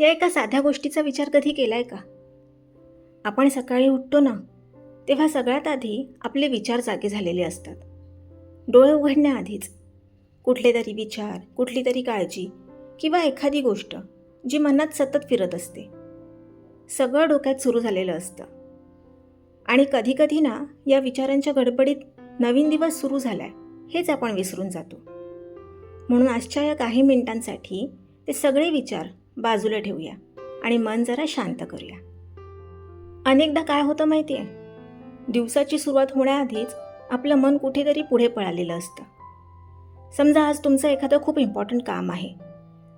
या एका साध्या गोष्टीचा विचार कधी केलाय का? आपण सकाळी उठतो ना, तेव्हा सगळ्यात आधी आपले विचार जागे झालेले असतात. डोळे उघडण्याआधीच कुठले तरी विचार, कुठली तरी काळजी किंवा एखादी गोष्ट जी मनात सतत फिरत असते, सगळं डोक्यात सुरू झालेलं असतं. आणि कधीकधी ना, या विचारांच्या गडबडीत नवीन दिवस सुरू झालाय हेच आपण विसरून जातो. म्हणून आजच्या या काही मिनिटांसाठी ते सगळे विचार बाजूला ठेवूया आणि मन जरा शांत करूया. अनेकदा काय होतं माहिती आहे, दिवसाची सुरुवात होण्याआधीच आपलं मन कुठेतरी पुढे पळालेलं असतं. समजा आज तुमचं एखादं खूप इम्पॉर्टंट काम आहे,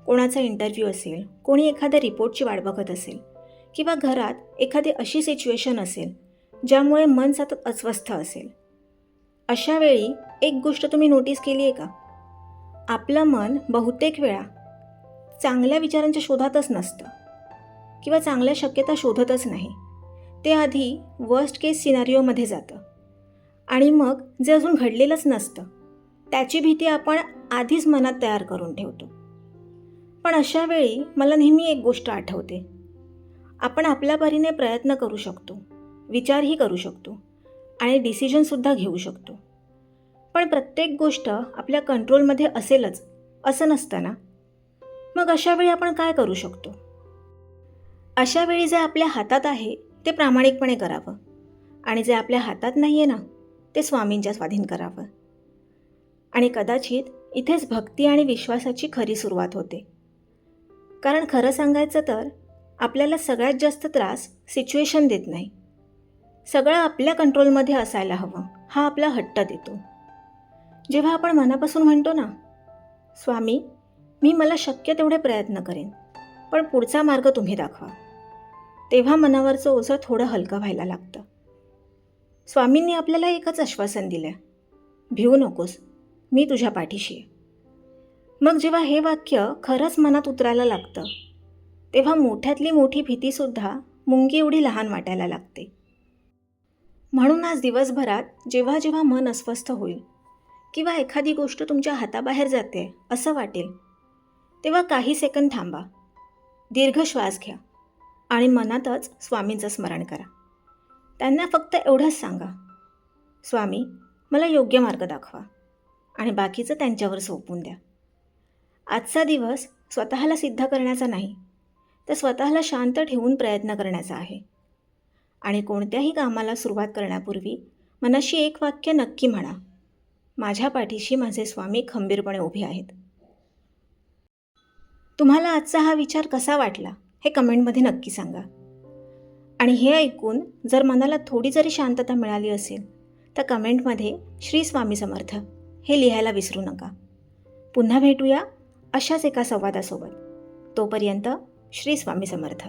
कोणाचा इंटरव्ह्यू असेल, कोणी एखाद्या रिपोर्टची वाट बघत असेल किंवा घरात एखादी अशी सिच्युएशन असेल ज्यामुळे मन सतत अस्वस्थ असेल. अशा वेळी एक गोष्ट तुम्ही नोटीस केली आहे का? आपलं मन बहुतेक वेळा चांगल्या विचारांच्या शोधातच नसतं किंवा चांगल्या शक्यता शोधतच नाही. ते आधी वर्स्ट केस सिनारिओमध्ये जातं आणि मग जे अजून घडलेलंच नसतं त्याची भीती आपण आधीच मनात तयार करून ठेवतो. पण अशा वेळी मला नेहमी एक गोष्ट आठवते, आपण आपल्या परीने प्रयत्न करू शकतो, विचारही करू शकतो आणि डिसिजनसुद्धा घेऊ शकतो. पण प्रत्येक गोष्ट आपल्या कंट्रोलमध्ये असेलच असं नसतं ना. मग अशा वेळी आपण काय करू शकतो? अशा वेळी जे आपल्या हातात आहे ते प्रामाणिकपणे करावं आणि जे आपल्या हातात नाही आहे ना, ते स्वामींच्या स्वाधीन करावं. आणि कदाचित इथेच भक्ती आणि विश्वासाची खरी सुरुवात होते. कारण खरं सांगायचं तर आपल्याला सगळ्यात जास्त त्रास सिच्युएशन देत नाही, सगळं आपल्या कंट्रोलमध्ये असायला हवं हा आपला हट्ट देतो. जेव्हा आपण मनापासून म्हणतो ना, स्वामी मी मला शक्य तेवढे प्रयत्न करेन, पण पुढचा मार्ग तुम्ही दाखवा, तेव्हा मनावरचं ओझं थोडं हलकं व्हायला लागतं. स्वामींनी आपल्याला एकच आश्वासन दिलं, भिवू नकोस, मी तुझ्या पाठीशी आहे. मग जेव्हा हे वाक्य खरंच मनात उतरायला लागतं तेव्हा मोठ्यातली मोठी भीतीसुद्धा मुंगी एवढी लहान वाटायला लागते. म्हणून आज दिवसभरात जेव्हा जेव्हा मन अस्वस्थ होईल किंवा एखादी गोष्ट तुमच्या हाताबाहेर जाते असं वाटेल, तेव्हा काही सेकंद थांबा, दीर्घ श्वास घ्या आणि मनातच स्वामींचं स्मरण करा. त्यांना फक्त एवढंच सांगा, स्वामी मला योग्य मार्ग दाखवा, आणि बाकीचं त्यांच्यावर सोपवून द्या. आजचा दिवस स्वतःला सिद्ध करण्याचा नाही, तर स्वतःला शांत ठेवून प्रयत्न करण्याचा आहे. आणि कोणत्याही कामाला सुरुवात करण्यापूर्वी मनाशी एक वाक्य नक्की म्हणा, माझ्या पाठीशी माझे स्वामी खंबीरपणे उभे आहेत. तुम्हाला आजचा हा विचार कसा वाटला हे कमेंटमध्ये नक्की सांगा. आणि हे ऐकून जर मनाला थोडी जरी शांतता मिळाली असेल तर कमेंटमध्ये श्री स्वामी समर्थ हे लिहायला विसरू नका. पुन्हा भेटूया अशाच एका संवादासोबत. तोपर्यंत श्री स्वामी समर्थ.